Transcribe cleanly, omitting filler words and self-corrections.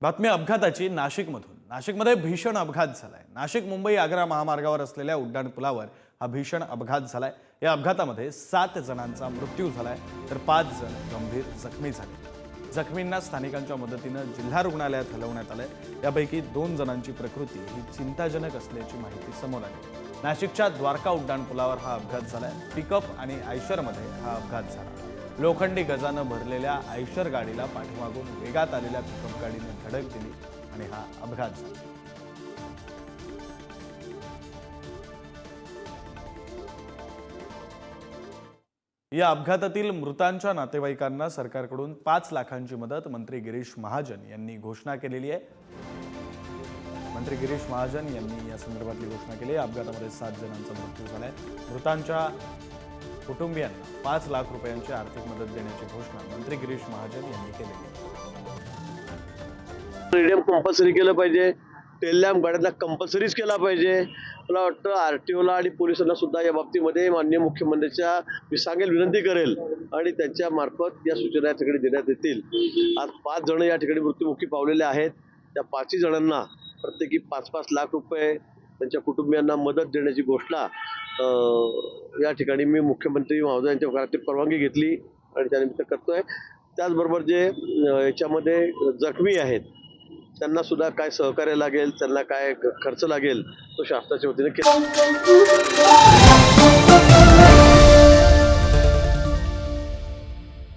बातमी अपघाताची नाशिकमधून। नाशिकमध्ये भीषण अपघात झालाय। नाशिक मुंबई आग्रा महामार्गावर असलेल्या उड्डाणपुलावर हा भीषण अपघात झालाय। या अपघातामध्ये 7 जणांचा मृत्यू झालाय तर 5 जण गंभीर जखमी झाले। जखमींना स्थानिकांच्या मदतीने जिल्हा रुग्णालयात हलवण्यात आले। यापैकी 2 जणांची प्रकृती ही चिंताजनक असल्याची माहिती समोर आली। नाशिकच्या द्वारका उड्डाणपुलावर हा अपघात झालाय। पिकअप आणि आयशरमध्ये हा अपघात झाला। लोखंडी गजानं भरलेल्या आयशर गाडीला पाठीमागून वेगात आलेल्या पिकअप गाडीने धडक दिली आणि हा अपघात झाला। या अपघातातील मृतांच्या नातेवाईकांना सरकारकडून 5 लाखांची मदत मंत्री गिरीश महाजन यांनी घोषणा केलेली आहे। मंत्री गिरीश महाजन यांनी या संदर्भातली घोषणा केली आहे। अपघातामध्ये 7 जणांचा मृत्यू झालाय। मृतांच्या कुटुंबियांना 5 लाख रुपयांची आर्थिक मदत देण्याची घोषणा मंत्री गिरीश महाजन यांनी केली आहे। रेडियम कंपल्सरी केलं पाहिजे, टेल लॅम्प गाड्यांना कंपल्सरीच केला पाहिजे। मला वाटतं आरटीओला आणि पोलिसांना सुद्धा या बाबतीमध्ये माननीय मुख्यमंत्र्यांच्या मी सांगेल, विनंती करेल आणि त्यांच्या मार्फत या सूचना या ठिकाणी देण्यात येतील। आज 5 जण या ठिकाणी मृत्युमुखी पावलेले आहेत। त्या 5 जणांना प्रत्येकी 5-5 लाख रुपये त्यांच्या कुटुंबियांना मदत देण्याची घोषणा या ठिकाणी मी मुख्यमंत्री महोदयांच्या घरातील परवानगी घेतली आणि त्यानिमित्त करतोय। त्याचबरोबर जे याच्यामध्ये जखमी आहेत त्यांना सुद्धा काय सहकार्य लागेल, त्यांना काय खर्च लागेल तो शासनाच्या वतीने केला।